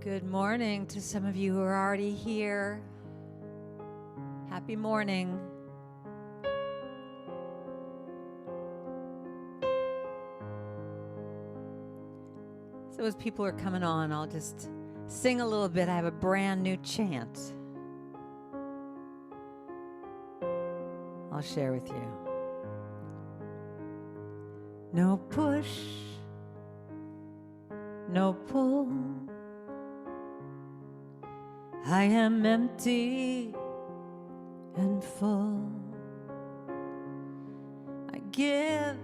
Good morning to some of you who are already here. Happy morning. So as people are coming on, I'll just sing a little bit. I have a brand new chant I'll share with you. No push, no pull. I am empty and full. I give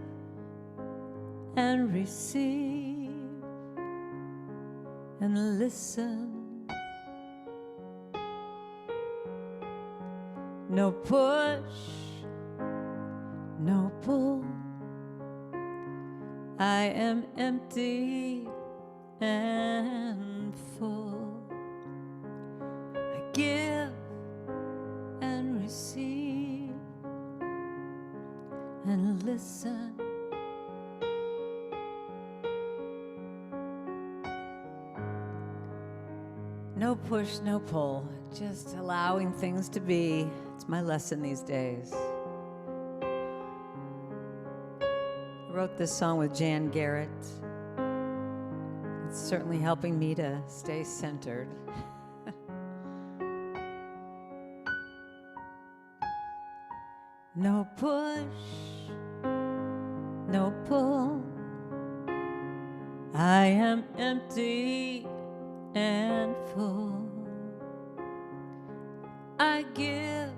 and receive and listen. No push, no pull. I am empty and full. Give and receive and listen. No push, no pull, just allowing things to be. It's my lesson these days. I wrote this song with Jan Garrett. It's certainly helping me to stay centered. No push, no pull. I am empty and full. I give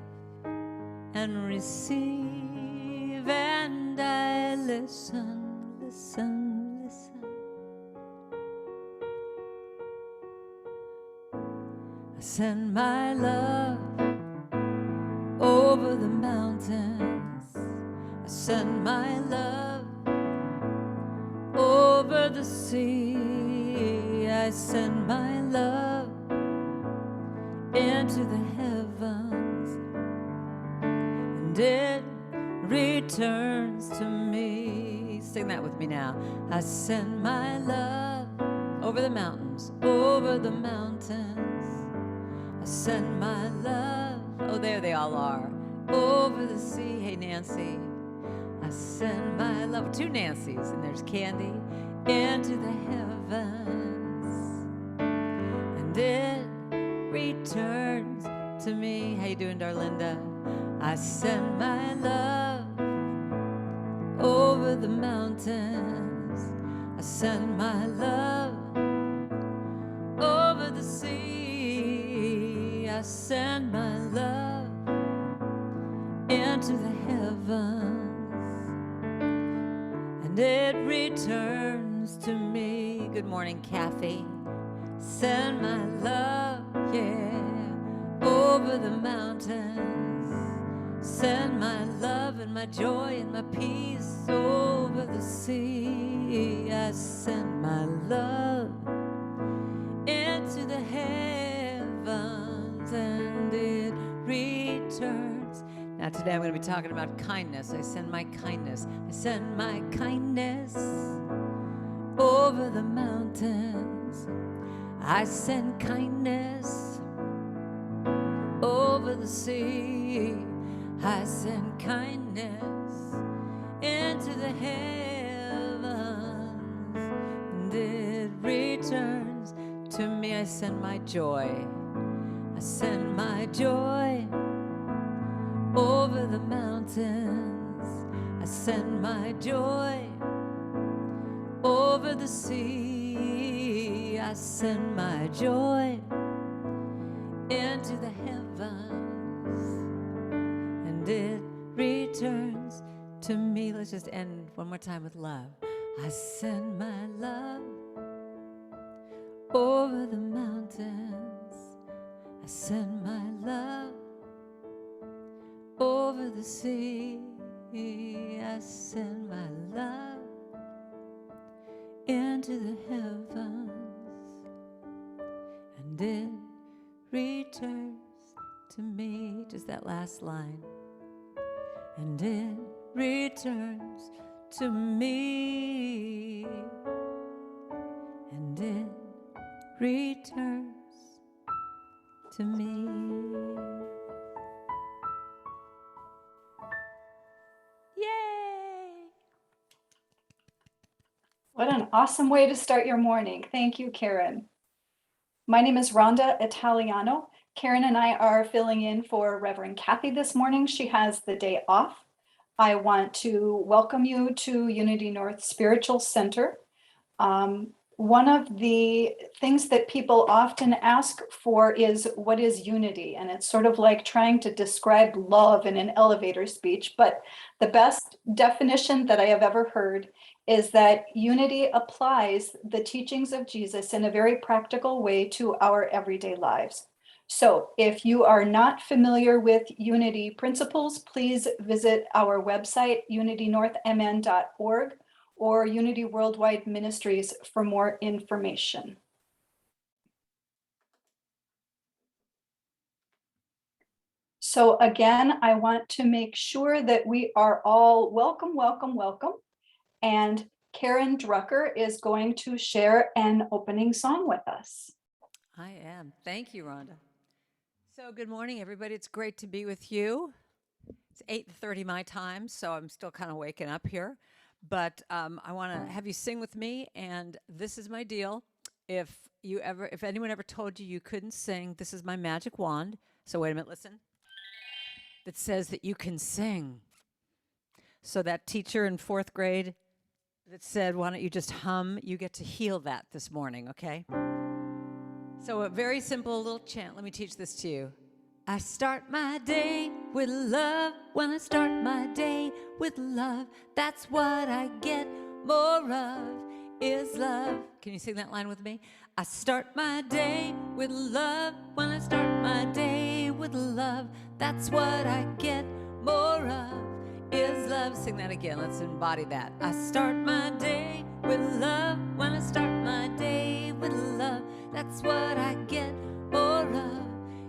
and receive and I listen, listen, listen. I send my love over the mountains. I send my love over the sea. I send my love into the heavens, and it returns to me. Sing that with me now. I send my love over the mountains, over the mountains. I send my love. Oh, there they all are. Over the sea. Hey, Nancy. I send my love. Two Nancys, and there's Candy. Into the heavens, and it returns to me. How you doing, Darlinda? I send my love over the mountains. I send my love over the sea. I send my love into the heavens, and it returns to me. Good morning, Kathy. Send my love, yeah, over the mountains. Send my love and my joy and my peace over the sea. I send my love into the heavens, and it returns. Now today I'm going to be talking about kindness. I send my kindness. I send my kindness over the mountains. I send kindness over the sea. I send kindness into the heavens, and it returns to me. I send my joy. I send my joy over the mountains. I send my joy over the sea. I send my joy into the heavens, and it returns to me. Let's just end one more time with love. I send my love over the mountains. I send my love over the sea. I send my love into the heavens, and it returns to me. Just that last line. And it returns to me, and it returns to me. Yay! What an awesome way to start your morning. Thank you, Karen. My name is Rhonda Italiano. Karen and I are filling in for Reverend Kathy this morning. She has the day off. I want to welcome you to Unity North Spiritual Center. One of the things that people often ask for is, what is unity? And it's sort of like trying to describe love in an elevator speech, but the best definition that I have ever heard is that unity applies the teachings of Jesus in a very practical way to our everyday lives. So if you are not familiar with unity principles, please visit our website, unitynorthmn.org. or Unity Worldwide Ministries for more information. So again, I want to make sure that we are all welcome. And Karen Drucker is going to share an opening song with us. I am. Thank you, Rhonda. So good morning, everybody. It's great to be with you. It's 8:30 my time, so I'm still kind of waking up here. But I want to have you sing with me, and this is my deal. If anyone ever told you couldn't sing, this is my magic wand. So wait a minute, listen. That says that you can sing. So that teacher in 4th grade that said, why don't you just hum, you get to heal that this morning, okay? So a very simple little chant. Let me teach this to you. I start my day with love. When I start my day with love, that's what I get more of is love. Can you sing that line with me? I start my day with love. When I start my day with love, that's what I get more of is love. Sing that again. Let's embody that. I start my day with love. When I start my day with love, that's what I get more of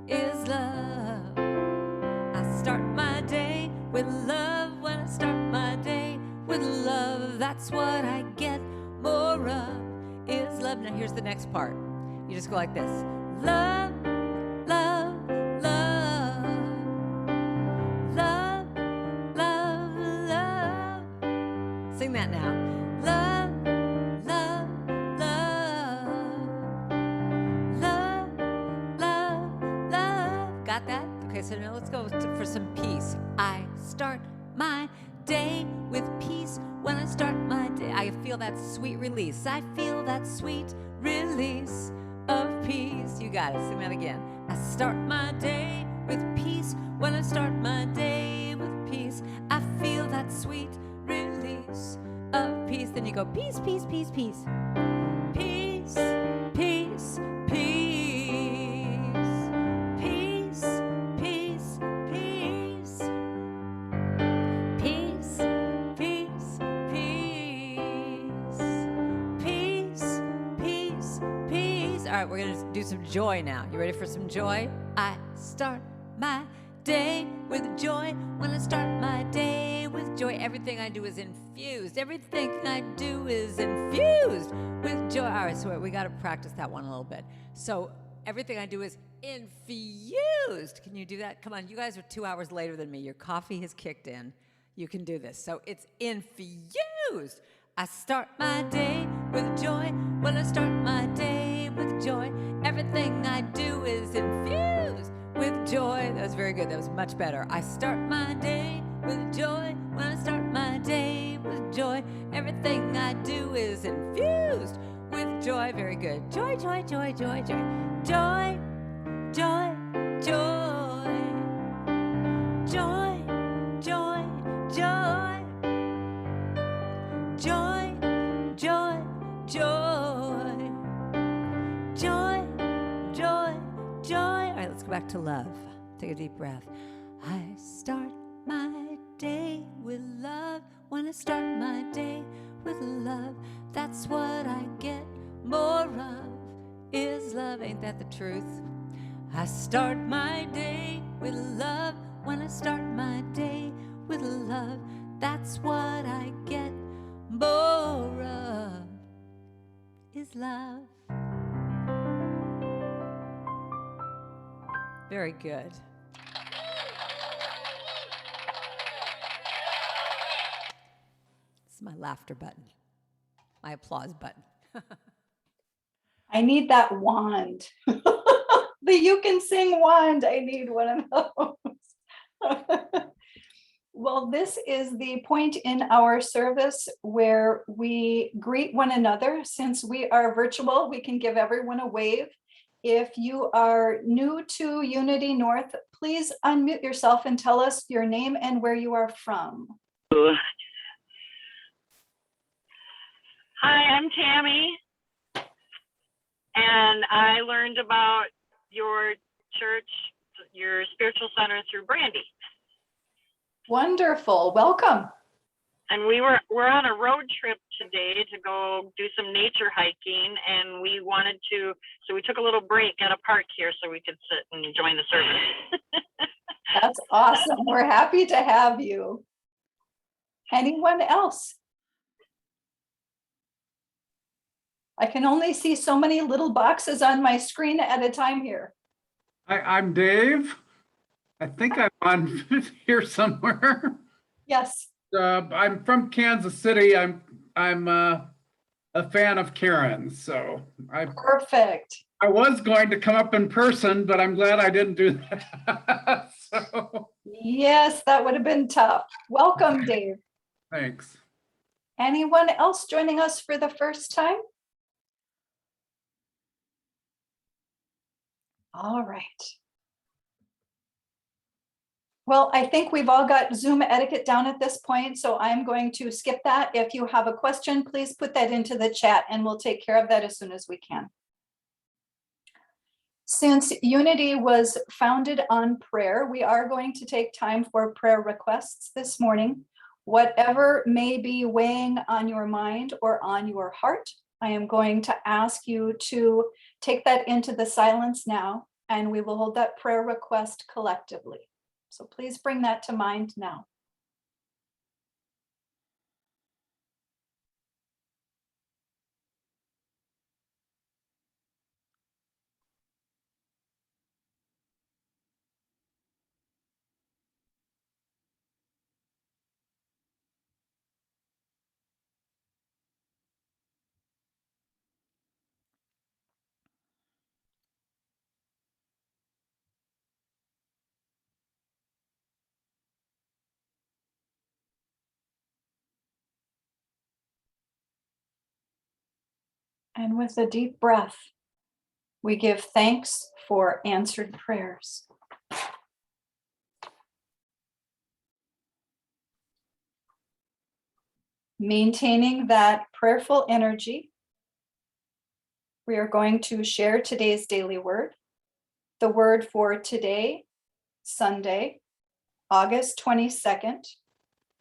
is love. I start my day with love. When I start my day with love, that's what I get more of is love. Now here's the next part. You just go like this. Love, love, love. Love, love, love. Sing that now. Love, love, love. Love, love. Got that? Okay, so now let's go for some peace. I start my day with peace. When I start my day, I feel that sweet release. I feel that sweet release of peace. You got it. Sing that again. I start my day with peace. When I start my day with peace, I feel that sweet release of peace. Then you go peace, peace, peace, peace. Peace, peace, peace. Peace, peace, peace. Peace, peace, peace. Peace, peace, peace. All right, we're going to do some joy now. You ready for some joy? I start my day with joy. When I start my day with joy, everything I do is infused. Everything I do is infused with joy. All right, so we got to practice that one a little bit. So everything I do is infused. Can you do that? Come on, you guys are 2 hours later than me. Your coffee has kicked in. You can do this. So it's infused. I start my day with joy. When I start my day with joy, everything I do is infused with joy. That was very good. That was much better. I start my day with joy. When I start my day with joy, everything I do is infused with joy. Very good. Joy, joy, joy, joy, joy. Joy, joy, joy. Joy, joy, joy. Joy, joy, joy. Joy, joy, joy. All right, let's go back to love. Take a deep breath. I start my day with love. When I start my day with love, that's what I get more of is love. Ain't that the truth? I start my day with love. When I start my day with love, that's what I get more of is love. Very good. This is my laughter button, my applause button. I need that wand. The you can sing wand. I need one of those. Well, this is the point in our service where we greet one another. Since we are virtual, we can give everyone a wave. If you are new to Unity North, please unmute yourself and tell us your name and where you are from. Hi, I'm Tammy, and I learned about your church, your spiritual center through Brandy. Wonderful, welcome. And we're on a road trip today to go do some nature hiking, and so we took a little break at a park here so we could sit and join the service. That's awesome. We're happy to have you. Anyone else? I can only see so many little boxes on my screen at a time here. Hi, I'm Dave. I think I'm on here somewhere. Yes. I'm from Kansas City. I'm a fan of Karen's, so Perfect. I was going to come up in person, but I'm glad I didn't do that. So Yes, that would have been tough. Welcome, Dave. thanks. Anyone else joining us for the first time? All right. Well, I think we've all got Zoom etiquette down at this point, so I'm going to skip that. If you have a question, please put that into the chat and we'll take care of that as soon as we can. Since Unity was founded on prayer, we are going to take time for prayer requests this morning. Whatever may be weighing on your mind or on your heart, I am going to ask you to take that into the silence now, and we will hold that prayer request collectively. So please bring that to mind now. And with a deep breath, we give thanks for answered prayers. Maintaining that prayerful energy, we are going to share today's daily word. The word for today, Sunday, August 22nd,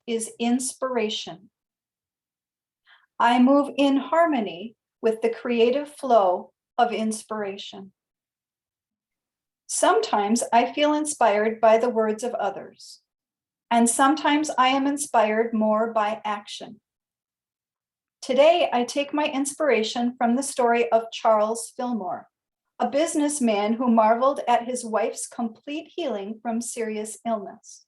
is inspiration. I move in harmony with the creative flow of inspiration. Sometimes I feel inspired by the words of others, and sometimes I am inspired more by action. Today, I take my inspiration from the story of Charles Fillmore, a businessman who marveled at his wife's complete healing from serious illness.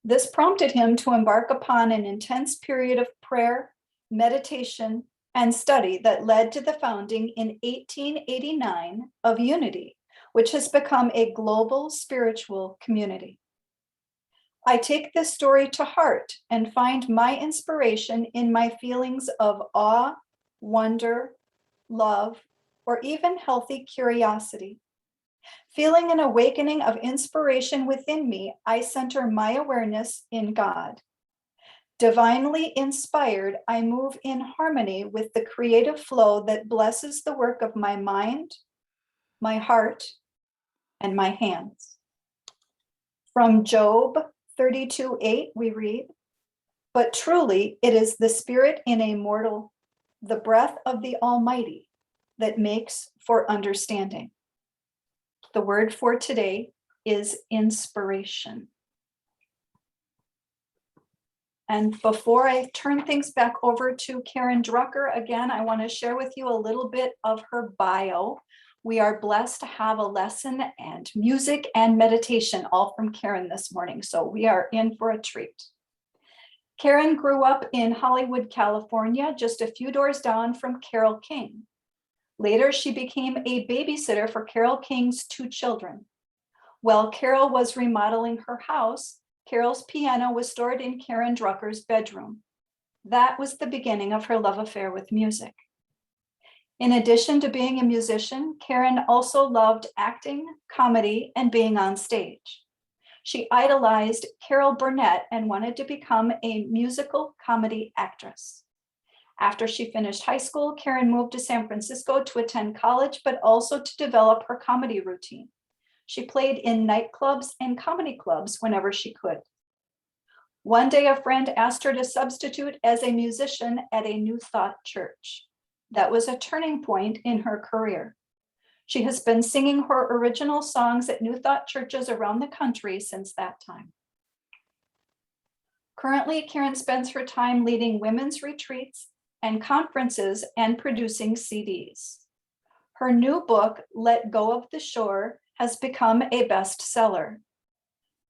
This prompted him to embark upon an intense period of prayer, meditation, and study that led to the founding in 1889 of Unity, which has become a global spiritual community. I take this story to heart and find my inspiration in my feelings of awe, wonder, love, or even healthy curiosity. Feeling an awakening of inspiration within me, I center my awareness in God. Divinely inspired, I move in harmony with the creative flow that blesses the work of my mind, my heart, and my hands. From Job 32:8, we read, "But truly it is the spirit in a mortal, the breath of the Almighty, that makes for understanding." The word for today is inspiration. And before I turn things back over to Karen Drucker, again, I want to share with you a little bit of her bio. We are blessed to have a lesson and music and meditation all from Karen this morning, so we are in for a treat. Karen grew up in Hollywood, California, just a few doors down from Carole King. Later, she became a babysitter for Carole King's 2 children. While Carol was remodeling her house, Carol's piano was stored in Karen Drucker's bedroom. That was the beginning of her love affair with music. In addition to being a musician, Karen also loved acting, comedy, and being on stage. She idolized Carol Burnett and wanted to become a musical comedy actress. After she finished high school, Karen moved to San Francisco to attend college, but also to develop her comedy routine. She played in nightclubs and comedy clubs whenever she could. One day, a friend asked her to substitute as a musician at a New Thought church. That was a turning point in her career. She has been singing her original songs at New Thought churches around the country since that time. Currently, Karen spends her time leading women's retreats and conferences and producing CDs. Her new book, Let Go of the Shore, has become a bestseller.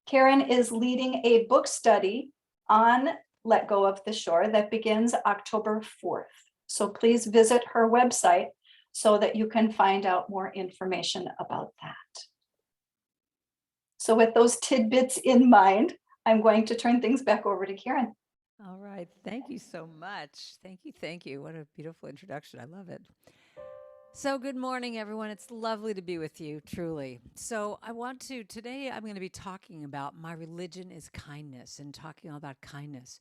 Karen is leading a book study on Let Go of the Shore that begins October 4th. So please visit her website so that you can find out more information about that. So with those tidbits in mind, I'm going to turn things back over to Karen. All right. Thank you so much. Thank you. Thank you. What a beautiful introduction. I love it. So good morning, everyone. It's lovely to be with you, truly. So today I'm going to be talking about my religion is kindness and talking all about kindness.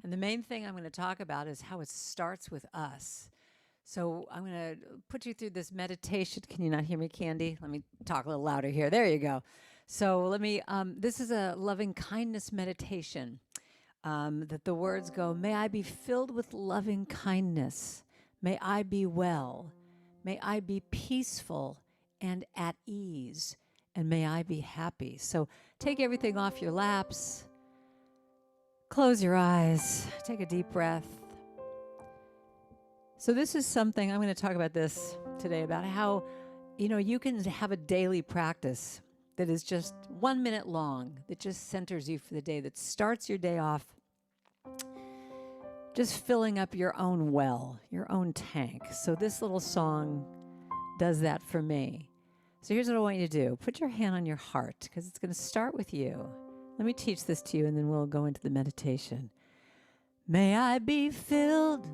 And the main thing I'm going to talk about is how it starts with us. So I'm going to put you through this meditation. Can you not hear me, Candy? Let me talk a little louder here. There you go. So this is a loving kindness meditation that the words go, may I be filled with loving kindness. May I be well. May I be peaceful and at ease, and may I be happy. So take everything off your laps, close your eyes, take a deep breath. So this is something, I'm going to talk about this today, about how, you can have a daily practice that is just 1 minute long, that just centers you for the day, that starts your day off just filling up your own well, your own tank. So this little song does that for me. So here's what I want you to do. Put your hand on your heart, because it's going to start with you. Let me teach this to you, and then we'll go into the meditation. May I be filled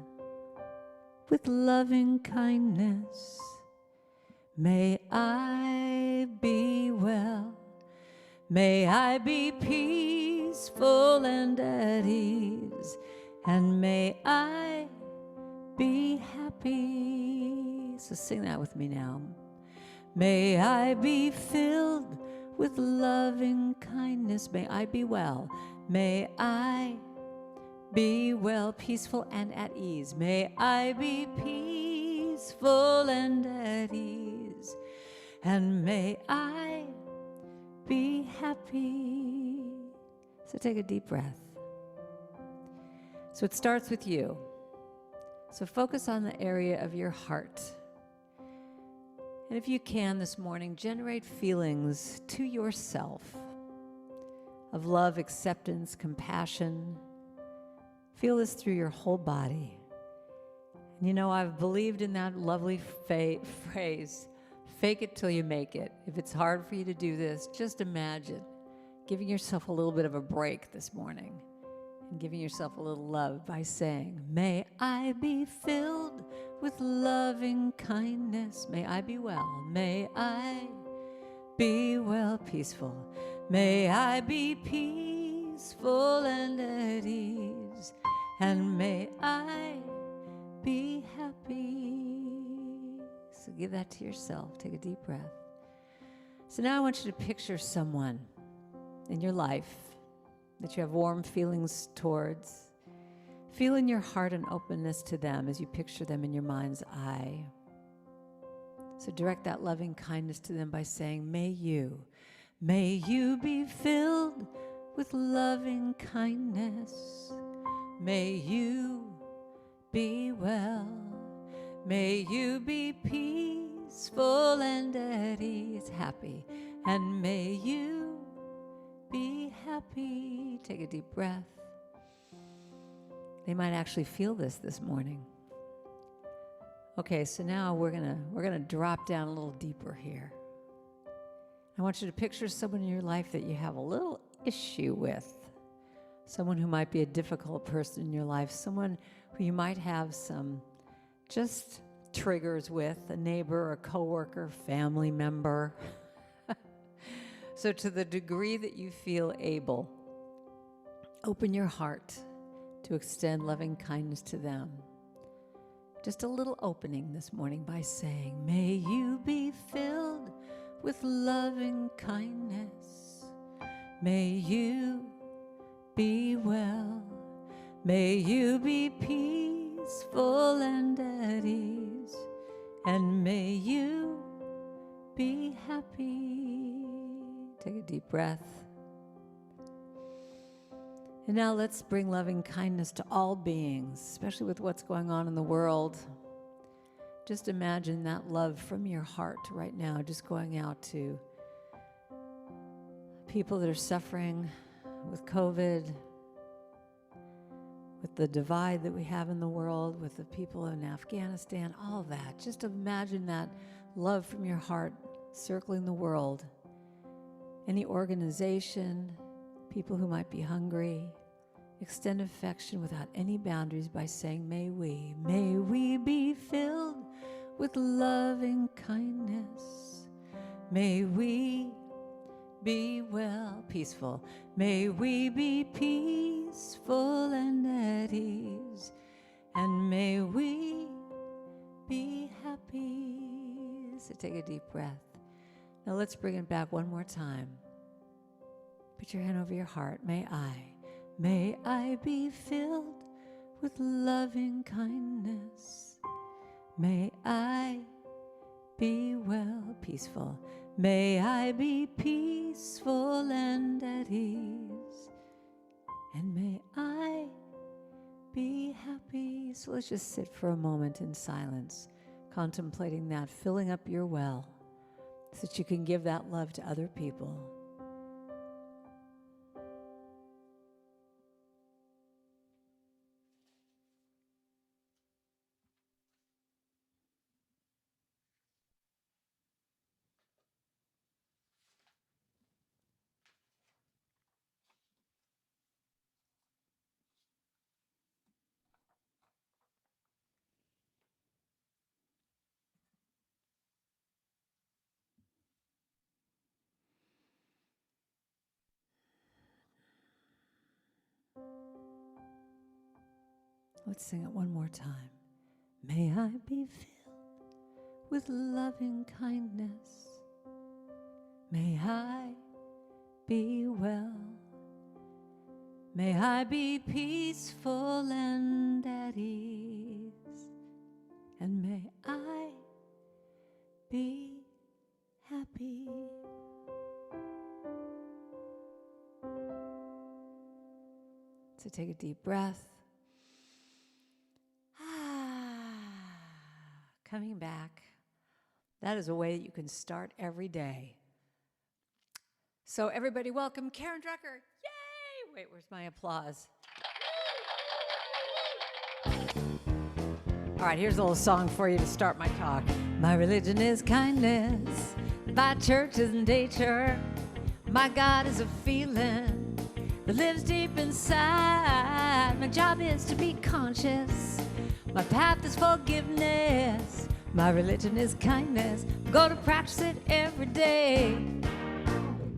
with loving kindness. May I be well. May I be peaceful and at ease. And may I be happy. So sing that with me now. May I be filled with loving kindness. May I be well. May I be well, peaceful and at ease. May I be peaceful and at ease. And may I be happy. So take a deep breath. So it starts with you. So focus on the area of your heart. And if you can this morning, generate feelings to yourself of love, acceptance, compassion. Feel this through your whole body. And I've believed in that lovely phrase, fake it till you make it. If it's hard for you to do this, just imagine giving yourself a little bit of a break this morning. And giving yourself a little love by saying, may I be filled with loving kindness. May I be well. May I be well, peaceful. May I be peaceful and at ease. And may I be happy. So give that to yourself. Take a deep breath. So now I want you to picture someone in your life that you have warm feelings towards. Feel in your heart an openness to them as you picture them in your mind's eye. So direct that loving kindness to them by saying, may you be filled with loving kindness. May you be well. May you be peaceful and at ease, happy. And may you be happy. Take a deep breath. They might actually feel this morning. Okay, so now we're gonna drop down a little deeper here. I want you to picture someone in your life that you have a little issue with. Someone who might be a difficult person in your life, someone who you might have some just triggers with, a neighbor, a coworker, family member. So to the degree that you feel able, open your heart to extend loving kindness to them. Just a little opening this morning by saying, may you be filled with loving kindness. May you be well. May you be peaceful and at ease. And may you be happy. Take a deep breath. And now let's bring loving kindness to all beings, especially with what's going on in the world. Just imagine that love from your heart right now, just going out to people that are suffering with COVID, with the divide that we have in the world, with the people in Afghanistan, all of that. Just imagine that love from your heart circling the world. Any organization, people who might be hungry, extend affection without any boundaries by saying, may we be filled with loving kindness. May we be well, peaceful. May we be peaceful and at ease. And may we be happy. So take a deep breath. Now let's bring it back one more time. Put your hand over your heart. May I be filled with loving kindness. May I be well, peaceful. May I be peaceful and at ease. And may I be happy. So let's just sit for a moment in silence, contemplating that, filling up your well so that you can give that love to other people. Let's sing it one more time. May I be filled with loving kindness. May I be well. May I be peaceful and at ease. And may I be happy. So take a deep breath. Coming back. That is a way that you can start every day. So everybody welcome Karen Drucker. Yay! Wait, where's my applause? All right, here's a little song for you to start my talk. My religion is kindness. My church is nature. My God is a feeling that lives deep inside. My job is to be conscious. My path is forgiveness. My religion is kindness. Go to practice it every day.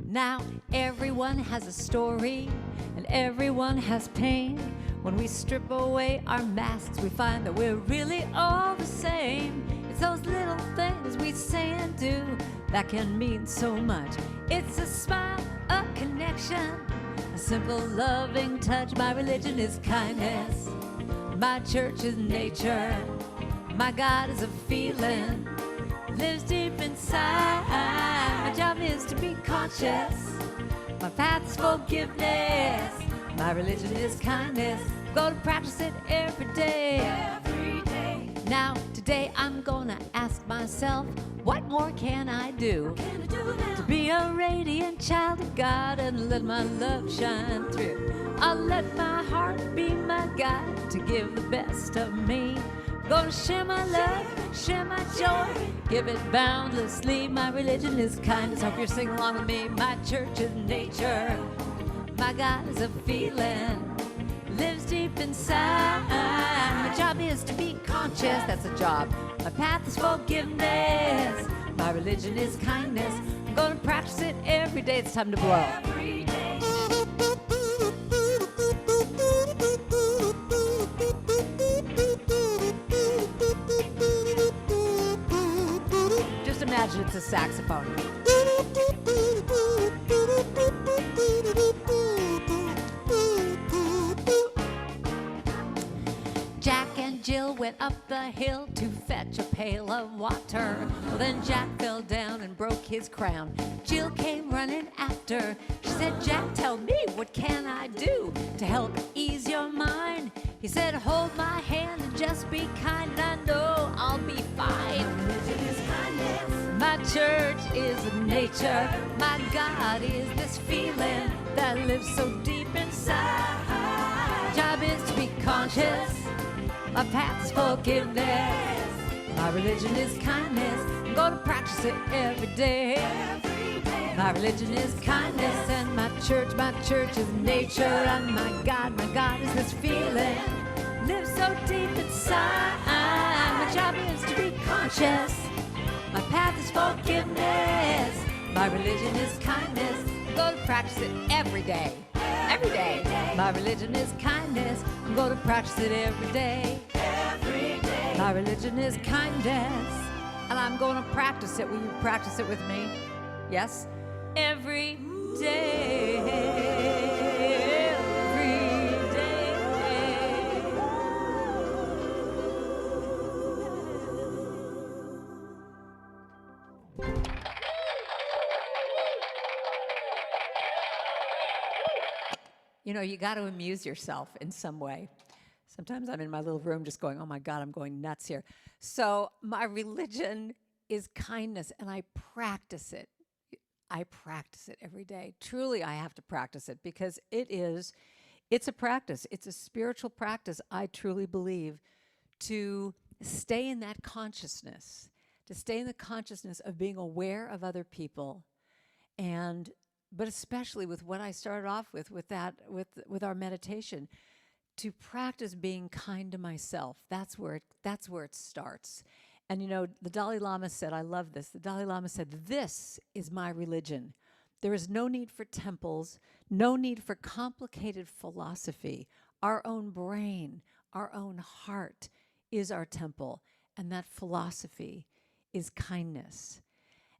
Now everyone has a story and everyone has pain. When we strip away our masks, we find that we're really all the same. It's those little things we say and do that can mean so much. It's a smile, a connection, a simple loving touch. My religion is kindness. My church is nature. My God is a feeling, lives deep inside. My job is to be conscious. My path is forgiveness. My religion is kindness. Gonna practice it every day. Every day. Now, today I'm gonna ask myself, what more can I do? To be a radiant child of God and let my love shine through. I'll let my heart be my guide to give the best of me. Gonna share my love, share my joy, give it boundlessly. My religion is kindness. Hope you're singing along with me. My church is nature. My God is a feeling. Lives deep inside. My job is to be conscious. That's a job. My path is forgiveness. My religion is kindness. I'm gonna practice it every day. It's time to blow. Every day. Just imagine it's a saxophone. Jack and Jill went up the hill to fetch a pail of water. Well, then Jack fell down and broke his crown. Jill came running after. She said, Jack, tell me, what can I do to help ease your mind? He said, hold my hand and just be kind, and I know I'll be fine. Religion is kindness. My church is nature. My God is this feeling that lives so deep inside. My job is to be conscious. My path is forgiveness. My religion is kindness. I'm gonna practice it every day. My religion is kindness, and my church is nature. And my God is this feeling. Lives so deep inside. My job is to be conscious. My path is forgiveness. My religion is kindness. I'm gonna practice it every day. Every day. My religion is kindness. I'm gonna practice it every day. Every day. My religion is kindness. And I'm gonna practice it. Will you practice it with me? Yes? Every day. Every day. You know, you got to amuse yourself in some way. Sometimes I'm in my little room just going, oh my God, I'm going nuts here. So my religion is kindness, and I practice it. I practice it every day. Truly, I have to practice it because it's a practice. It's a spiritual practice, I truly believe, to stay in that consciousness, to stay in the consciousness of being aware of other people, but especially with what I started off with our meditation, to practice being kind to myself. That's where it starts. And you know, the Dalai Lama said, I love this. The Dalai Lama said, this is my religion. There is no need for temples, no need for complicated philosophy. Our own brain, our own heart is our temple, and that philosophy is kindness.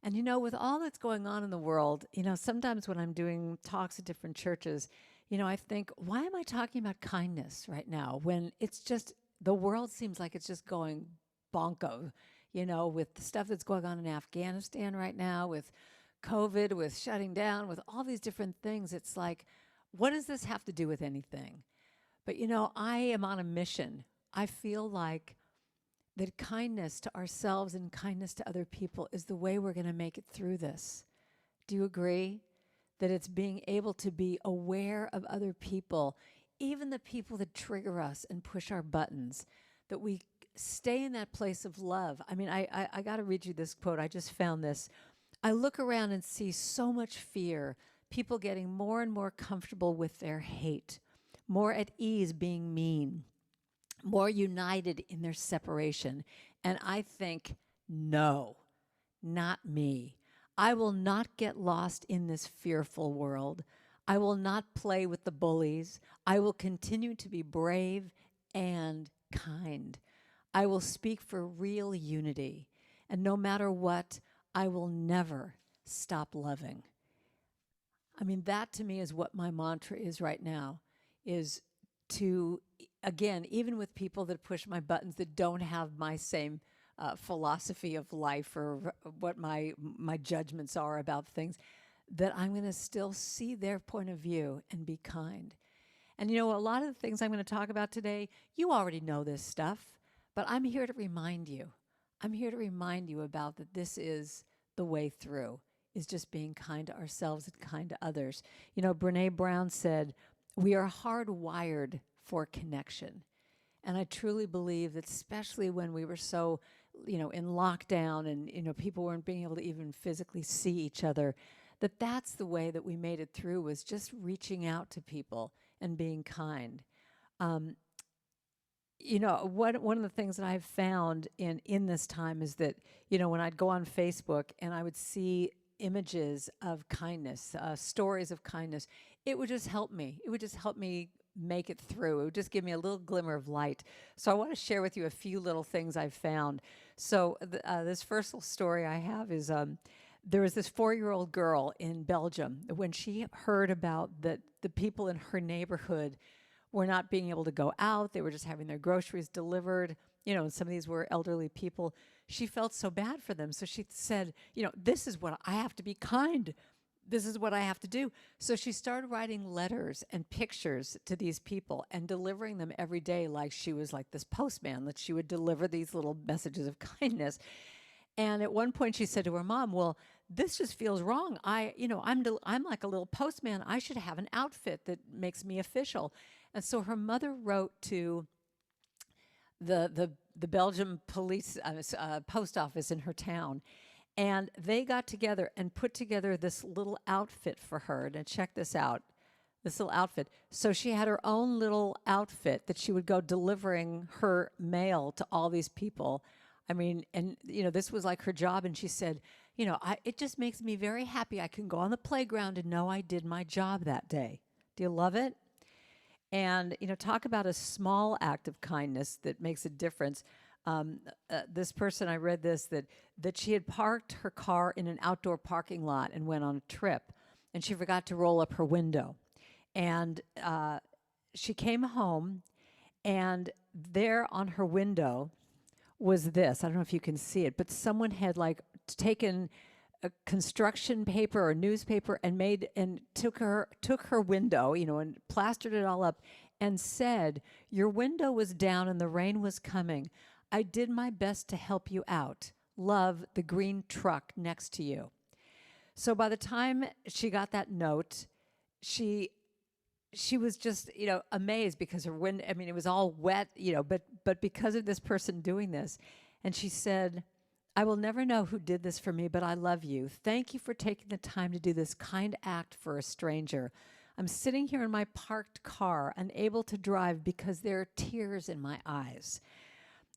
And you know, with all that's going on in the world, you know, sometimes when I'm doing talks at different churches, you know, I think, why am I talking about kindness right now when it's just, the world seems like it's just going bonko, you know, with the stuff that's going on in Afghanistan right now, with COVID, with shutting down, with all these different things. It's like, what does this have to do with anything? But, you know, I am on a mission. I feel like that kindness to ourselves and kindness to other people is the way we're going to make it through this. Do you agree? That it's being able to be aware of other people, even the people that trigger us and push our buttons, that we stay in that place of love. I mean, I got to read you this quote. I just found this. I look around and see so much fear, people getting more and more comfortable with their hate, more at ease being mean, more united in their separation. And I think, no, not me. I will not get lost in this fearful world. I will not play with the bullies. I will continue to be brave and kind. I will speak for real unity. And no matter what, I will never stop loving. I mean, that to me is what my mantra is right now, is to, again, even with people that push my buttons that don't have my same philosophy of life or what my judgments are about things, that I'm going to still see their point of view and be kind. And you know, a lot of the things I'm going to talk about today, you already know this stuff, but I'm here to remind you. I'm here to remind you about that this is the way through, is just being kind to ourselves and kind to others. You know, Brene Brown said, we are hardwired for connection. And I truly believe that, especially when we were so, in lockdown and, people weren't being able to even physically see each other, that's the way that we made it through, was just reaching out to people and being kind. One of the things that I've found in this time is that, when I'd go on Facebook and I would see images of kindness, stories of kindness, it would just help me. It would just help me make it through. It would just give me a little glimmer of light. So I want to share with you a few little things I've found. So this first little story I have is there was this 4-year-old girl in Belgium. When she heard about that the people in her neighborhood were not being able to go out, they were just having their groceries delivered, and some of these were elderly people, she felt so bad for them. So she said, this is what I have to be kind. This is what I have to do. So she started writing letters and pictures to these people and delivering them every day, like she was like this postman, that she would deliver these little messages of kindness. And at one point she said to her mom, well, this just feels wrong. I'm like a little postman. I should have an outfit that makes me official. And so her mother wrote to the Belgium police post office in her town. And they got together and put together this little outfit for her. And check this out, this little outfit. So she had her own little outfit that she would go delivering her mail to all these people. I mean, and, this was like her job. And she said, it just makes me very happy. I can go on the playground and know I did my job that day. Do you love it? And, talk about a small act of kindness that makes a difference. This person, I read this, that she had parked her car in an outdoor parking lot and went on a trip, and she forgot to roll up her window. And she came home, and there on her window was this. I don't know if you can see it, but someone had taken a construction paper or newspaper and took her window, and plastered it all up and said, "Your window was down and the rain was coming. I did my best to help you out. Love, the green truck next to you." So by the time she got that note, she was just, amazed, because her window, it was all wet, but because of this person doing this. And she said, "I will never know who did this for me, but I love you. Thank you for taking the time to do this kind act for a stranger. I'm sitting here in my parked car, unable to drive because there are tears in my eyes.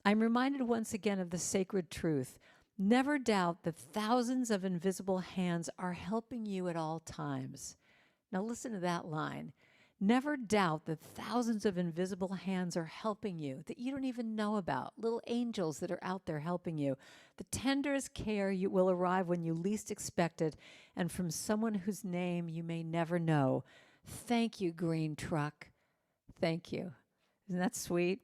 I'm reminded once again of the sacred truth. Never doubt that thousands of invisible hands are helping you at all times." Now listen to that line. Never doubt that thousands of invisible hands are helping you that you don't even know about, little angels that are out there helping you. The tenderest care you will arrive when you least expect it, and from someone whose name you may never know. Thank you, green truck. Thank you. Isn't that sweet?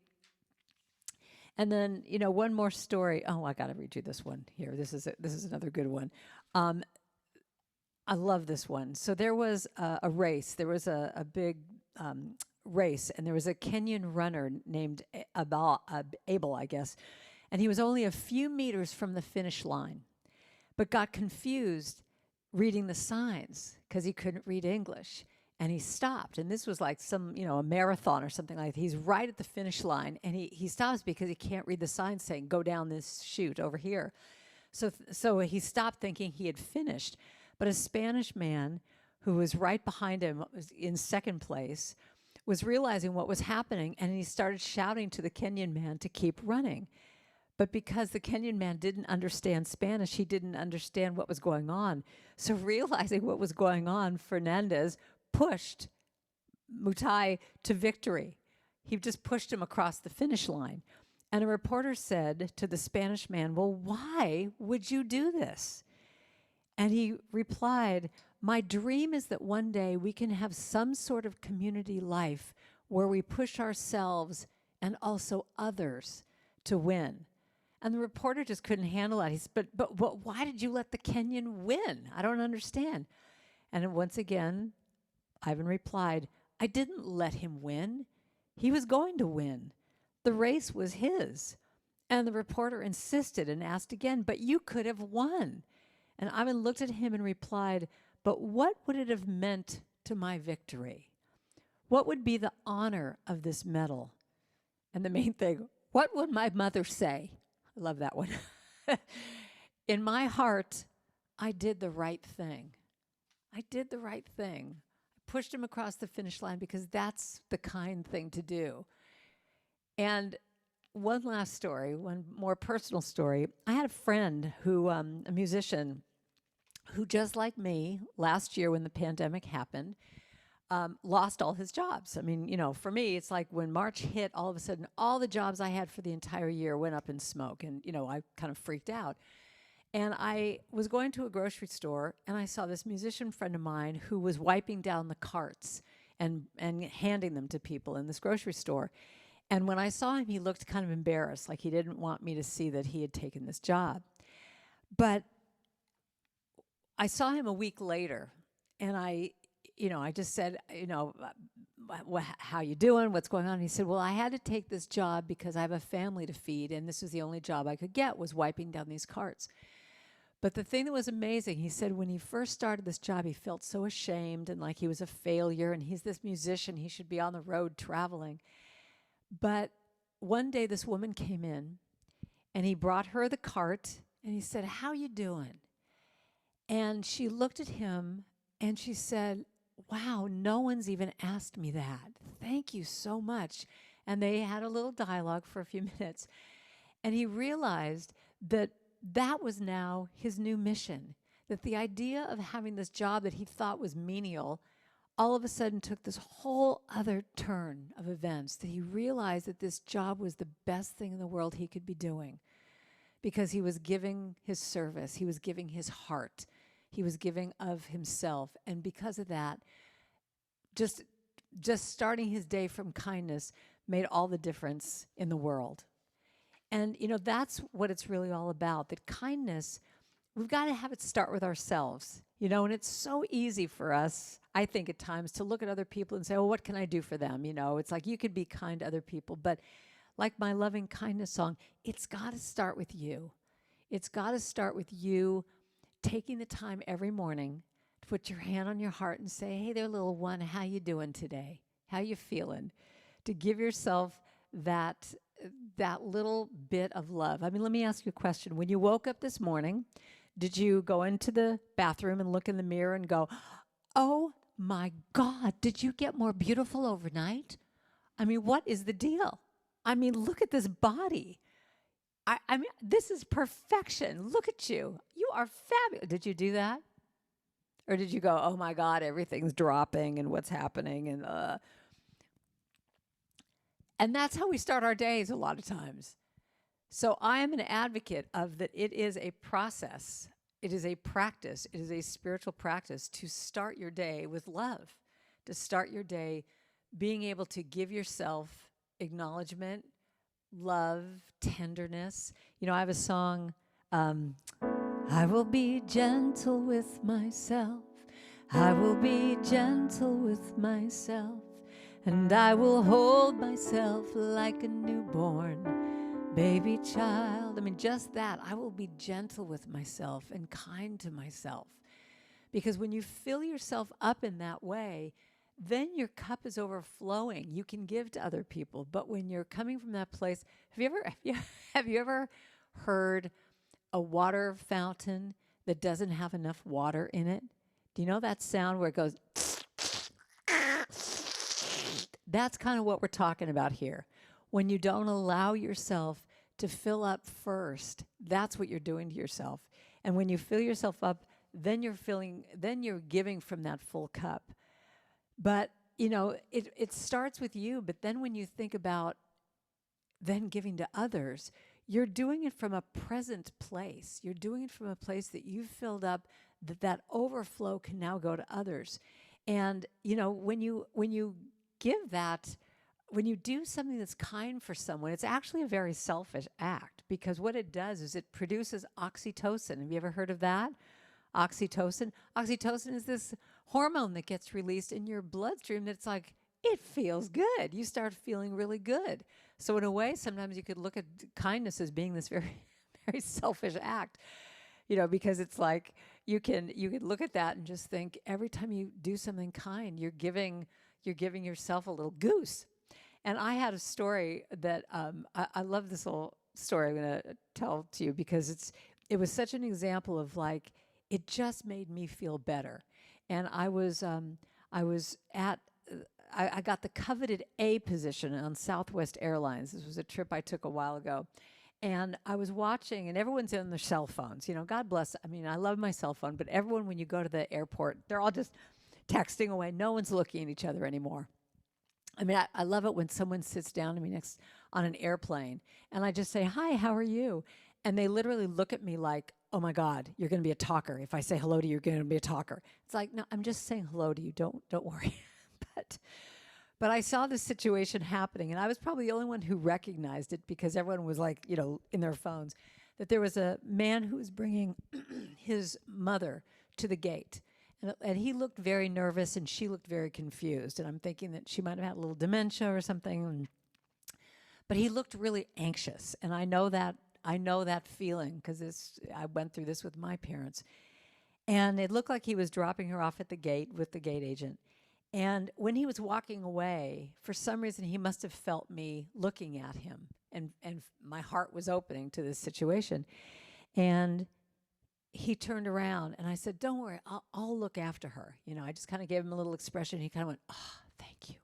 And then, one more story. Oh, I got to read you this one here. This is another good one. I love this one. So there was a race. There was a big race, and there was a Kenyan runner named Abel, I guess, and he was only a few meters from the finish line, but got confused reading the signs because he couldn't read English. And he stopped, and this was like a marathon or something like that. He's right at the finish line, and he stops because he can't read the signs saying, go down this chute over here. So he stopped, thinking he had finished. But a Spanish man who was right behind him, was in second place, was realizing what was happening, and he started shouting to the Kenyan man to keep running. But because the Kenyan man didn't understand Spanish, he didn't understand what was going on. So realizing what was going on, Fernandez pushed Mutai to victory. He just pushed him across the finish line. And a reporter said to the Spanish man, "Well, why would you do this?" And he replied, "My dream is that one day we can have some sort of community life where we push ourselves and also others to win." And the reporter just couldn't handle that. He said, but why did you let the Kenyan win? I don't understand. And once again, Ivan replied, I didn't let him win. He was going to win. The race was his. And the reporter insisted and asked again, but you could have won. And Ivan looked at him and replied, but what would it have meant to my victory? What would be the honor of this medal? And the main thing, what would my mother say? I love that one. In my heart, I did the right thing. I did the right thing. I pushed him across the finish line because that's the kind thing to do. And one last story, one more personal story. I had a friend who, a musician, who just like me, last year when the pandemic happened, lost all his jobs. I mean, you know, for me, it's like when March hit, all of a sudden, all the jobs I had for the entire year went up in smoke. And, you know, I kind of freaked out. And I was going to a grocery store, and I saw this musician friend of mine who was wiping down the carts and handing them to people in this grocery store. And when I saw him, he looked kind of embarrassed, like he didn't want me to see that he had taken this job. But I saw him a week later, and I just said, how you doing? What's going on? And he said, well, I had to take this job because I have a family to feed, and this was the only job I could get, was wiping down these carts. But the thing that was amazing, he said when he first started this job, he felt so ashamed and like he was a failure, and he's this musician, he should be on the road traveling. But one day this woman came in, and he brought her the cart, and he said, how you doing? And she looked at him, and she said, wow, no one's even asked me that. Thank you so much. And they had a little dialogue for a few minutes. And he realized that that was now his new mission, that the idea of having this job that he thought was menial all of a sudden took this whole other turn of events, that he realized that this job was the best thing in the world he could be doing because he was giving his service, he was giving his heart, he was giving of himself. And because of that, just starting his day from kindness made all the difference in the world. And, you know, that's what it's really all about, that kindness, we've got to have it start with ourselves, you know, and it's so easy for us, I think at times, to look at other people and say, well, what can I do for them? You know, it's like you could be kind to other people, but like my loving kindness song, it's got to start with you. It's got to start with you taking the time every morning to put your hand on your heart and say, hey there, little one, how you doing today? How you feeling? To give yourself that little bit of love. I mean, let me ask you a question. When you woke up this morning, did you go into the bathroom and look in the mirror and go, oh my God, did you get more beautiful overnight? I mean, what is the deal? I mean, look at this body. I mean, this is perfection. Look at you. You are fabulous. Did you do that? Or did you go, oh my God, everything's dropping and what's happening? And that's how we start our days a lot of times. So I am an advocate of that it is a process. It is a practice. It is a spiritual practice to start your day with love, to start your day being able to give yourself acknowledgement, love, tenderness. You know, I have a song, I will be gentle with myself. I will be gentle with myself. And I will hold myself like a newborn baby child. I mean, just that. I will be gentle with myself and kind to myself. Because when you fill yourself up in that way, then your cup is overflowing. You can give to other people. But when you're coming from that place, have you ever heard a water fountain that doesn't have enough water in it? Do you know that sound where it goes? That's kind of what we're talking about here. When you don't allow yourself to fill up first, that's what you're doing to yourself. And when you fill yourself up, then you're giving from that full cup. But, you know, it starts with you, but then when you think about then giving to others, you're doing it from a present place. You're doing it from a place that you've filled up, that overflow can now go to others. And, you know, when you give that, when you do something that's kind for someone, it's actually a very selfish act, because what it does is it produces oxytocin. Have you ever heard of that? Oxytocin. Oxytocin is this hormone that gets released in your bloodstream that's like, it feels good. You start feeling really good. So in a way, sometimes you could look at kindness as being this very, very selfish act, because it's like you could look at that and just think every time you do something kind, you're giving yourself a little goose. And I had a story that I love this little story I'm going to tell to you because it was such an example of like it just made me feel better. And I got the coveted A position on Southwest Airlines. This was a trip I took a while ago. And I was watching, and everyone's on their cell phones. God bless. I mean, I love my cell phone, but everyone, when you go to the airport, they're all just texting away. No one's looking at each other anymore. I mean, I love it when someone sits down to me next on an airplane, and I just say, "Hi, how are you?" And they literally look at me like, "Oh my God, you're going to be a talker. If I say hello to you, you're going to be a talker." It's like, no, I'm just saying hello to you. Don't worry. But I saw this situation happening, and I was probably the only one who recognized it because everyone was like, in their phones, that there was a man who was bringing his mother to the gate. And he looked very nervous, and she looked very confused. And I'm thinking that she might have had a little dementia or something. But he looked really anxious, and I know that feeling because I went through this with my parents. And it looked like he was dropping her off at the gate with the gate agent. And when he was walking away, for some reason, he must have felt me looking at him. And my heart was opening to this situation. And he turned around, and I said, "Don't worry, I'll look after her." I just kind of gave him a little expression. He kind of went, "Oh, thank you."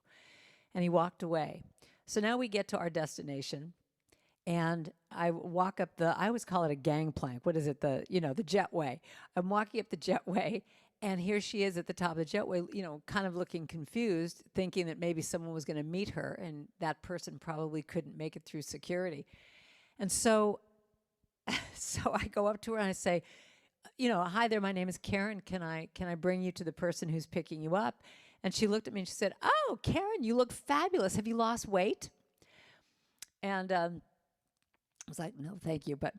And he walked away. So now we get to our destination. And I walk up I always call it a gangplank. What is it? The jetway. I'm walking up the jetway, and here she is at the top of the jetway, kind of looking confused, thinking that maybe someone was going to meet her, and that person probably couldn't make it through security. And so I go up to her and I say, "Hi there, my name is Karen. Can I bring you to the person who's picking you up?" And she looked at me and she said, "Oh, Karen, you look fabulous. Have you lost weight?" And I was like, "No, thank you." But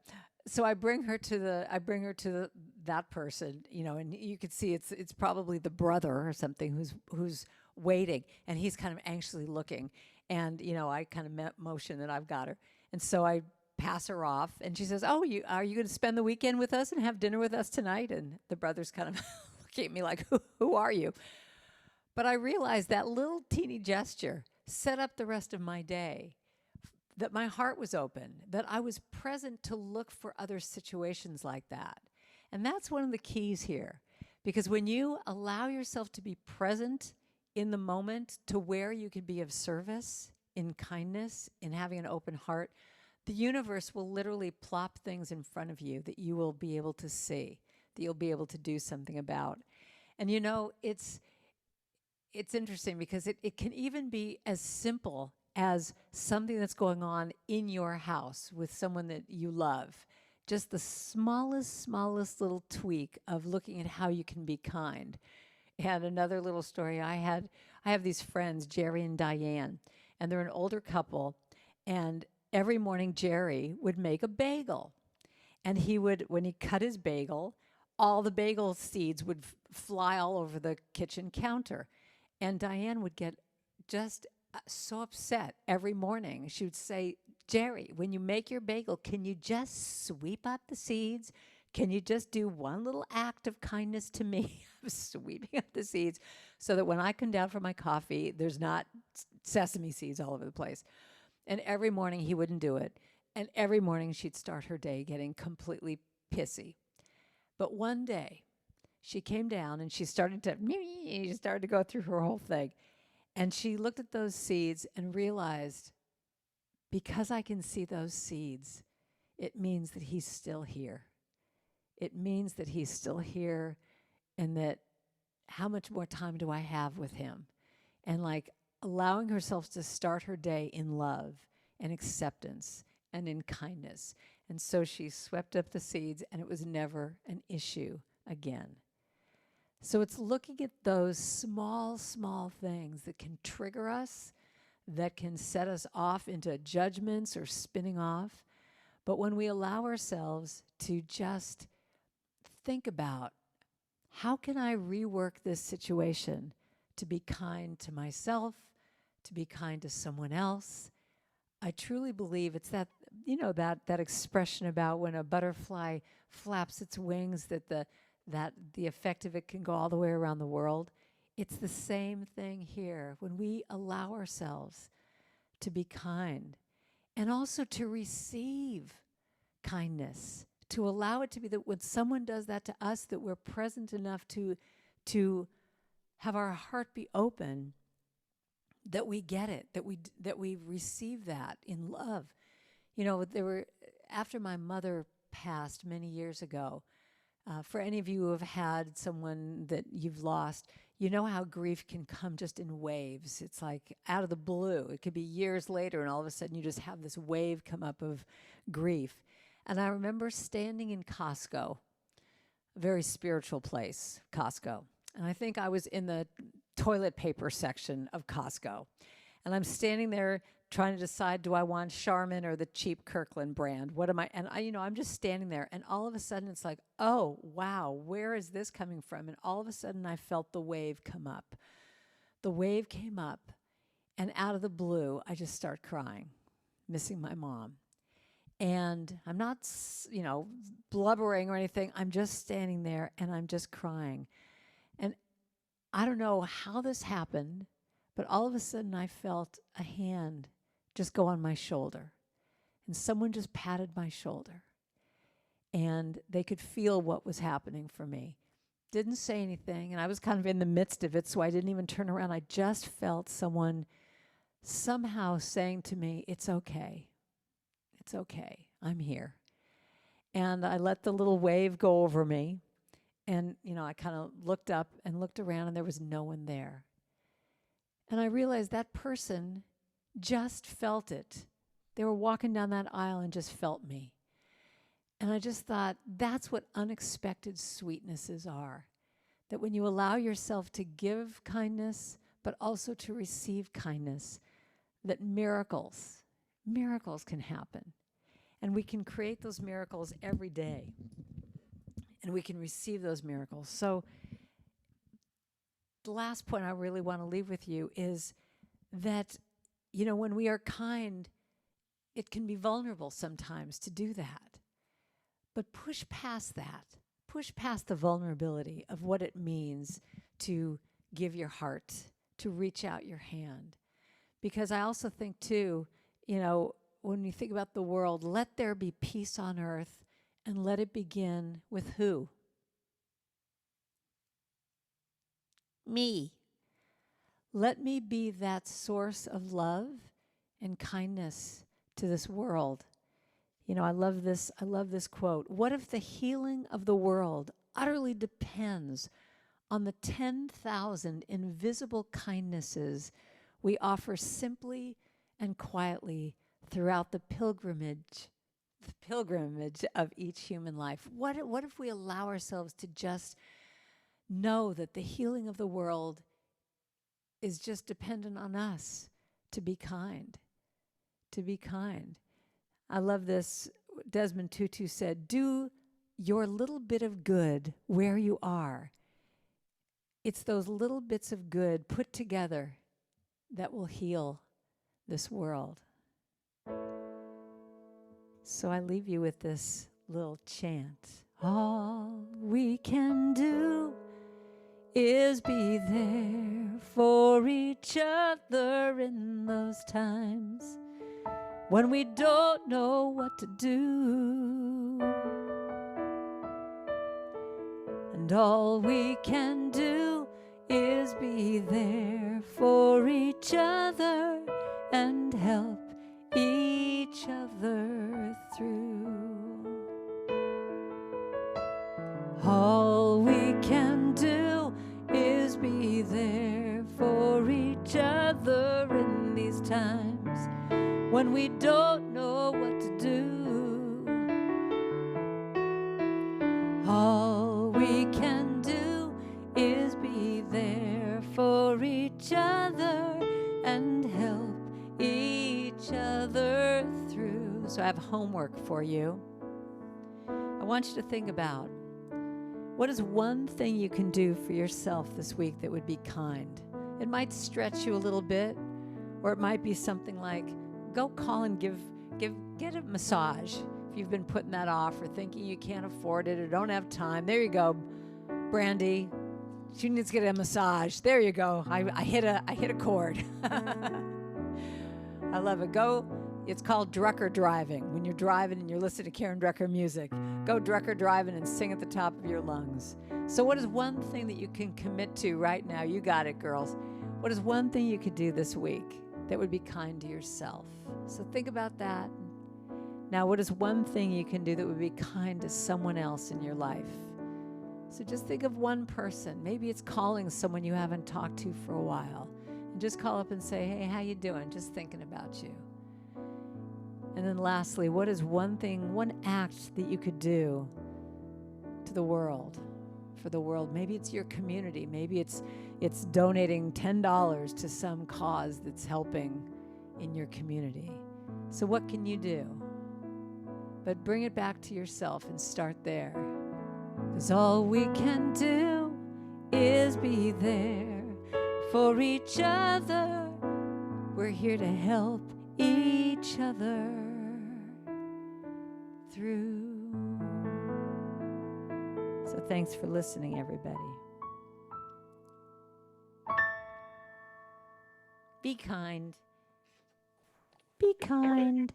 so I bring her to that person, and you could see it's probably the brother or something who's waiting, and he's kind of anxiously looking, and I kind of motion that I've got her, and so I pass her off, and she says, "Oh, are you going to spend the weekend with us and have dinner with us tonight?" And the brother's kind of looking at me like, who are you? But I realized that little teeny gesture set up the rest of my day. That my heart was open, that I was present to look for other situations like that. And that's one of the keys here. Because when you allow yourself to be present in the moment to where you can be of service, in kindness, in having an open heart, the universe will literally plop things in front of you that you will be able to see, that you'll be able to do something about. And it's interesting because it can even be as simple as something that's going on in your house with someone that you love. Just the smallest little tweak of looking at how you can be kind. And another little story I have these friends, Jerry and Diane, and they're an older couple. And every morning, Jerry would make a bagel. And when he cut his bagel, all the bagel seeds would fly all over the kitchen counter. And Diane would get just so upset every morning. She would say, "Jerry, when you make your bagel, can you just sweep up the seeds? Can you just do one little act of kindness to me of sweeping up the seeds so that when I come down for my coffee, there's not sesame seeds all over the place?" And every morning he wouldn't do it. And every morning she'd start her day getting completely pissy. But one day she came down and she started to go through her whole thing. And she looked at those seeds and realized, because I can see those seeds, it means that he's still here. It means that he's still here, and that how much more time do I have with him? And like allowing herself to start her day in love and acceptance and in kindness. And so she swept up the seeds, and it was never an issue again. So it's looking at those small things that can trigger us, that can set us off into judgments or spinning off. But when we allow ourselves to just think about, how can I rework this situation to be kind to myself, to be kind to someone else. I truly believe it's that, that expression about when a butterfly flaps its wings, that the effect of it can go all the way around the world. It's the same thing here. When we allow ourselves to be kind and also to receive kindness, to allow it to be that when someone does that to us, that we're present enough to have our heart be open, that we get it, that we receive that in love. After my mother passed many years ago, for any of you who have had someone that you've lost, you know how grief can come just in waves. It's like out of the blue. It could be years later, and all of a sudden you just have this wave come up of grief. And I remember standing in Costco, a very spiritual place, Costco. And I think I was in the toilet paper section of Costco. And I'm standing there trying to decide, do I want Charmin or the cheap Kirkland brand? What am I? And I'm just standing there, and all of a sudden it's like, oh, wow, where is this coming from? And all of a sudden I felt the wave come up. The wave came up, and out of the blue, I just start crying, missing my mom. And I'm not, blubbering or anything. I'm just standing there, and I'm just crying. And I don't know how this happened, but all of a sudden I felt a hand just go on my shoulder. And someone just patted my shoulder. And they could feel what was happening for me. Didn't say anything, and I was kind of in the midst of it, so I didn't even turn around. I just felt someone somehow saying to me, it's okay. It's okay. I'm here. And I let the little wave go over me. And, I kind of looked up and looked around, and there was no one there. And I realized that person just felt it. They were walking down that aisle and just felt me. And I just thought, that's what unexpected sweetnesses are. That when you allow yourself to give kindness, but also to receive kindness, that miracles can happen. And we can create those miracles every day. And we can receive those miracles. So the last point I really want to leave with you is that, when we are kind, it can be vulnerable sometimes to do that. But push past that. Push past the vulnerability of what it means to give your heart, to reach out your hand. Because I also think, too, when you think about the world, let there be peace on earth, and let it begin with who? Me. Let me be that source of love and kindness to this world. I love this quote. What if the healing of the world utterly depends on the 10,000 invisible kindnesses we offer simply and quietly throughout the pilgrimage of each human life? What if we allow ourselves to just know that the healing of the world is just dependent on us to be kind, to be kind. I love this. Desmond Tutu said, do your little bit of good where you are. It's those little bits of good put together that will heal this world. So I leave you with this little chant. All we can do is be there for each other in those times when we don't know what to do. And all we can do is be there for each other and help each other through. All we can do is be there for each other in these times when we don't know what to do. All we can do is be there for each other and help each other through. So I have homework for you. I want you to think about, what is one thing you can do for yourself this week that would be kind? It might stretch you a little bit, Or it might be something like, go call and get a massage. If you've been putting that off or thinking you can't afford it or don't have time, there you go, Brandy. She needs to get a massage. There you go. I hit a chord. I love it. Go. It's called Drucker driving. When you're driving and you're listening to Karen Drucker music, go Drucker driving and sing at the top of your lungs. So what is one thing that you can commit to right now? You got it, girls. What is one thing you could do this week that would be kind to yourself? So think about that. Now, what is one thing you can do that would be kind to someone else in your life? So just think of one person. Maybe it's calling someone you haven't talked to for a while. And just call up and say, hey, how you doing? Just thinking about you. And then lastly, what is one thing, one act that you could do to the world, for the world? Maybe it's your community. Maybe it's donating $10 to some cause that's helping in your community. So what can you do? But bring it back to yourself and start there. Because all we can do is be there for each other. We're here to help each other through. So thanks for listening, everybody. Be kind. Be kind.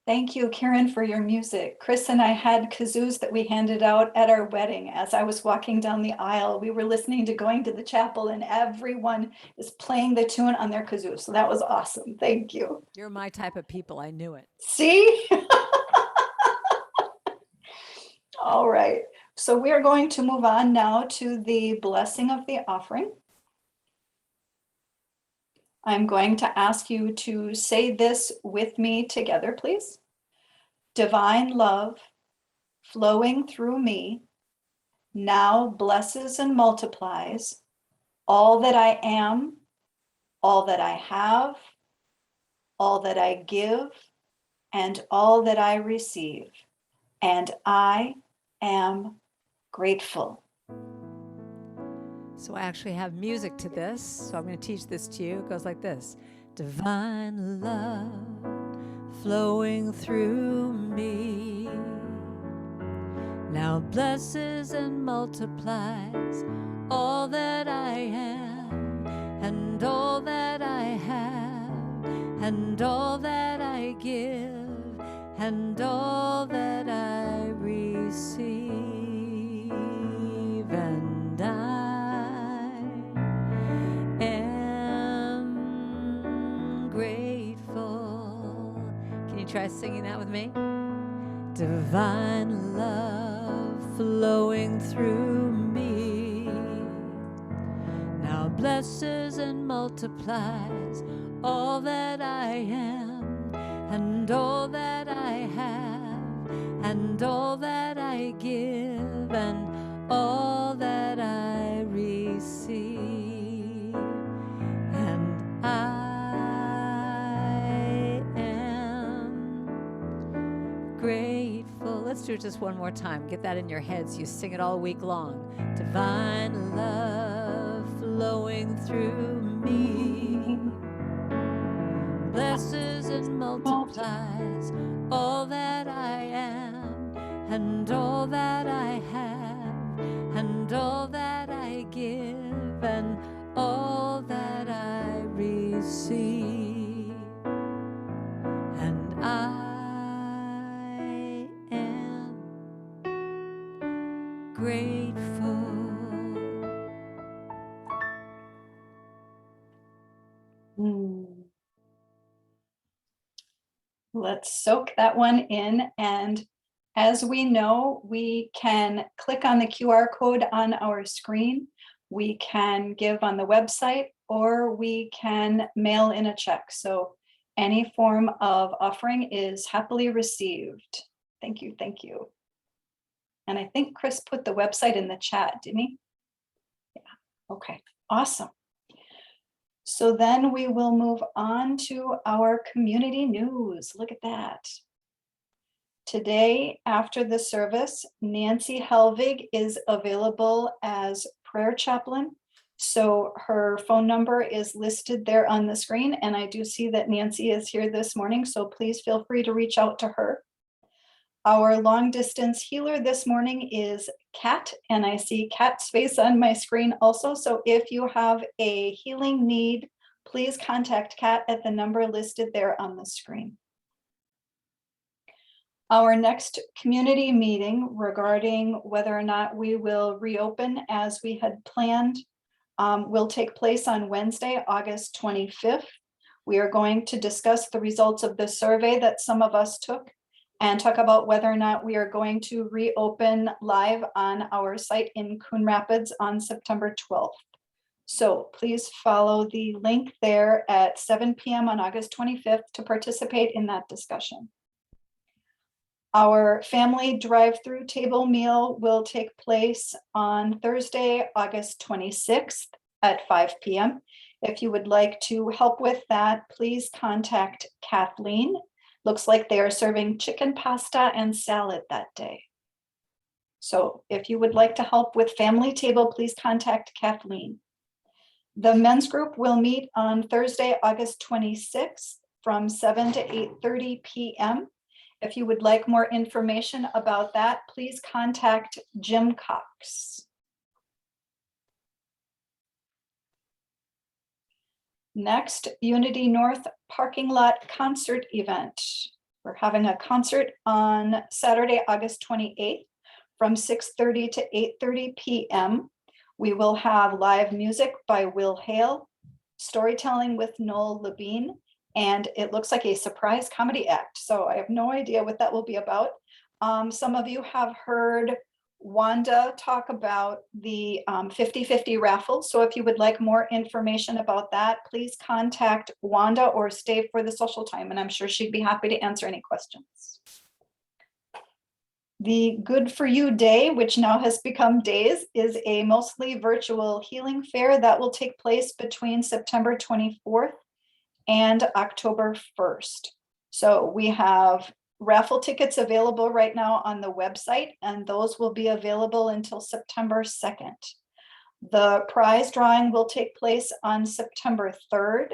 Thank you, Karen, for your music. Chris and I had kazoos that we handed out at our wedding. As I was walking down the aisle, we were listening to Going to the Chapel, and everyone is playing the tune on their kazoo. So that was awesome. Thank you. You're my type of people. I knew it. See? All right. So we are going to move on now to the blessing of the offering. I'm going to ask you to say this with me together, please. Divine love flowing through me now blesses and multiplies all that I am, all that I have, all that I give, and all that I receive. And I am grateful. So I actually have music to this. So I'm going to teach this to you. It goes like this. Divine love flowing through me now blesses and multiplies all that I am and all that I have and all that I give and all that I receive. And I am grateful. Can you try singing that with me? Divine love flowing through me now blesses and multiplies all that I am and all that I have and all that I give and all that I receive. And I am grateful. Let's do it just one more time. Get that in your heads. You sing it all week long. Divine love flowing through me blesses and multiplies all that I am and all that I have and all that I give and all that I receive. And I am grateful. Let's soak that one in. And as we know, we can click on the QR code on our screen. We can give on the website, or we can mail in a check. So any form of offering is happily received. Thank you. Thank you. And I think Chris put the website in the chat, didn't he? Yeah. Okay. Awesome. So then we will move on to our community news. Look at that. Today, after the service, Nancy Helvig is available as prayer chaplain. So her phone number is listed there on the screen, and I do see that Nancy is here this morning, so please feel free to reach out to her. Our long distance healer this morning is Kat, and I see Kat's face on my screen also. So if you have a healing need, please contact Kat at the number listed there on the screen. Our next community meeting regarding whether or not we will reopen as we had planned will take place on Wednesday, August 25th. We are going to discuss the results of the survey that some of us took and talk about whether or not we are going to reopen live on our site in Coon Rapids on September 12th. So please follow the link there at 7 p.m. on August 25th to participate in that discussion. Our family drive-through table meal will take place on Thursday, August 26th at 5 p.m. If you would like to help with that, please contact Kathleen. Looks like they are serving chicken pasta and salad that day. So if you would like to help with family table, please contact Kathleen. The men's group will meet on Thursday, August 26th from 7 to 8:30 p.m. If you would like more information about that, please contact Jim Cox. Next, Unity North parking lot concert event. We're having a concert on Saturday, August 28th from 6:30 to 8:30 p.m. We will have live music by Will Hale, storytelling with Noel Levine, and it looks like a surprise comedy act. So I have no idea what that will be about. Some of you have heard Wanda talk about the 50/50 raffle. So if you would like more information about that, please contact Wanda or stay for the social time, and I'm sure she'd be happy to answer any questions. The Good For You Day, which now has become Days, is a mostly virtual healing fair that will take place between September 24th and October 1st. So we have raffle tickets available right now on the website, and those will be available until September 2nd. The prize drawing will take place on September 3rd,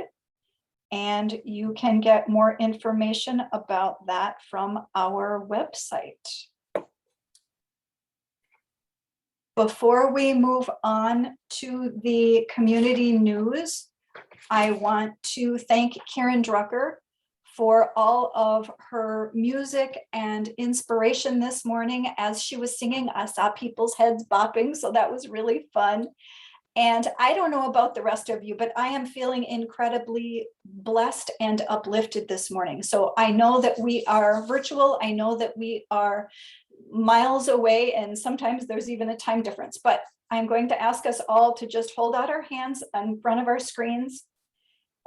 and you can get more information about that from our website. Before we move on to the community news, I want to thank Karen Drucker for all of her music and inspiration this morning. As she was singing, I saw people's heads bopping, so that was really fun. And I don't know about the rest of you, but I am feeling incredibly blessed and uplifted this morning. So I know that we are virtual. I know that we are miles away, and sometimes there's even a time difference, but I'm going to ask us all to just hold out our hands in front of our screens,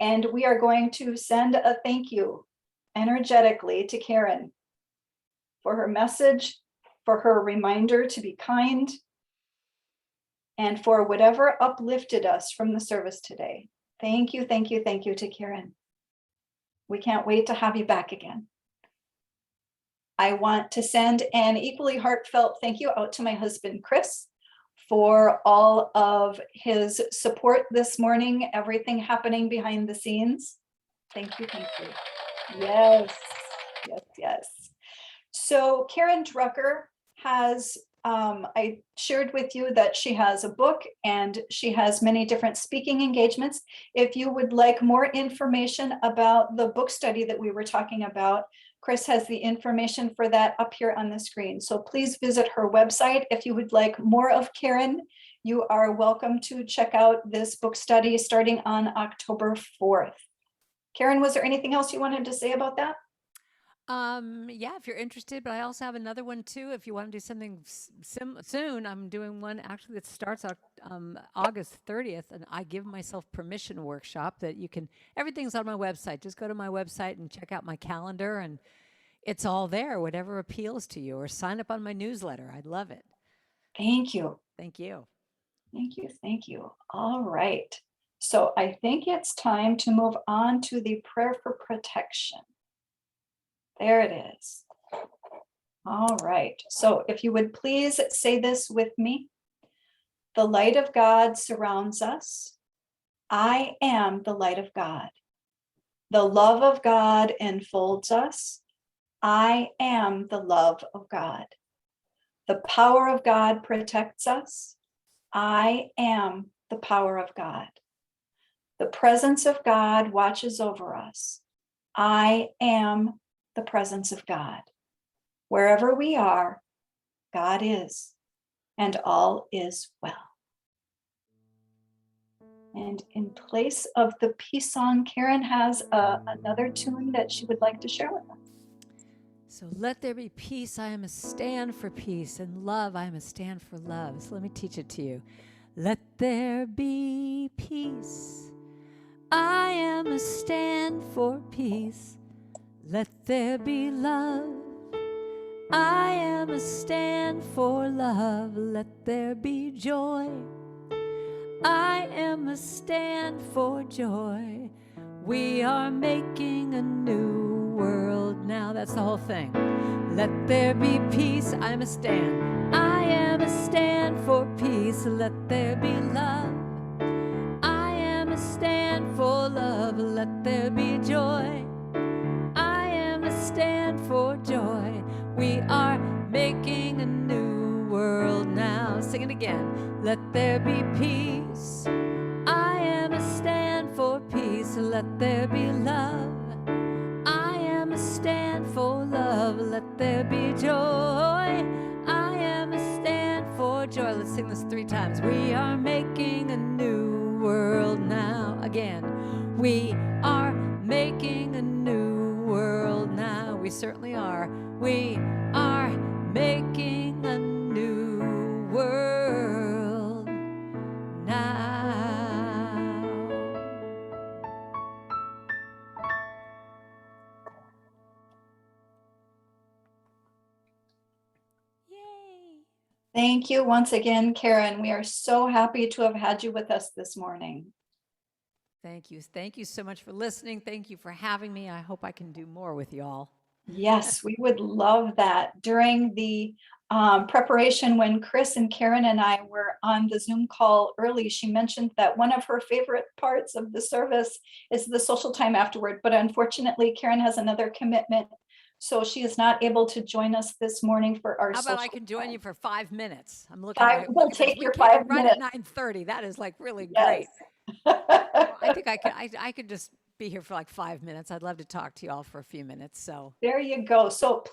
and we are going to send a thank you energetically to Karen for her message, for her reminder to be kind, and for whatever uplifted us from the service today. Thank you, thank you, thank you to Karen. We can't wait to have you back again. I want to send an equally heartfelt thank you out to my husband, Chris, for all of his support this morning, everything happening behind the scenes. Thank you, thank you. Yes, yes, yes. So Karen Drucker has, I shared with you that she has a book and she has many different speaking engagements. If you would like more information about the book study that we were talking about, Chris has the information for that up here on the screen. So please visit her website. If you would like more of Karen, you are welcome to check out this book study starting on October 4th. Karen, was there anything else you wanted to say about that? Yeah, if you're interested, but I also have another one too. If you want to do something soon, I'm doing one actually that starts August 30th, and I give myself permission workshop that you can, everything's on my website. Just go to my website and check out my calendar, and it's all there, whatever appeals to you, or sign up on my newsletter. I'd love it. Thank you. Thank you. Thank you, thank you. All right. So I think it's time to move on to the prayer for protection. There it is. All right. So if you would please say this with me. The light of God surrounds us. I am the light of God. The love of God enfolds us. I am the love of God. The power of God protects us. I am the power of God. The presence of God watches over us. I am the presence of God. Wherever we are, God is, and all is well. And in place of the peace song, Karen has another tune that she would like to share with us. So let there be peace. I am a stand for peace, and love. I am a stand for love. So let me teach it to you. Let there be peace. I am a stand for peace. Let there be love. I am a stand for love. Let there be joy. I am a stand for joy. We are making a new world now. That's the whole thing. Let there be peace. I am a stand. I am a stand for peace. Let there be love. I am a stand for love. Let there be joy. I am a stand for joy. We are making a new world now. Sing it again. Let there be peace. I am a stand for peace. Let there be love. I am a stand for love. Let there be joy. I am a stand for joy. Let's sing this 3 times. We are making a new world now. Again. We are making a new world now. We certainly are. We are making a new world now. Yay. Thank you once again, Karen. We are so happy to have had you with us this morning. Thank you. Thank you so much for listening. Thank you for having me. I hope I can do more with y'all. Yes, we would love that. During the preparation, when Chris and Karen and I were on the Zoom call early, she mentioned that one of her favorite parts of the service is the social time afterward. But unfortunately, Karen has another commitment, so she is not able to join us this morning for our How social about I can join time. you for 5 minutes? I'm looking at We'll look at this. take We your came 5 in right minutes. at 9:30. That is like really Yes. great. I think I could just be here for like 5 minutes. I'd love to talk to you all for a few minutes. So There you go. So please.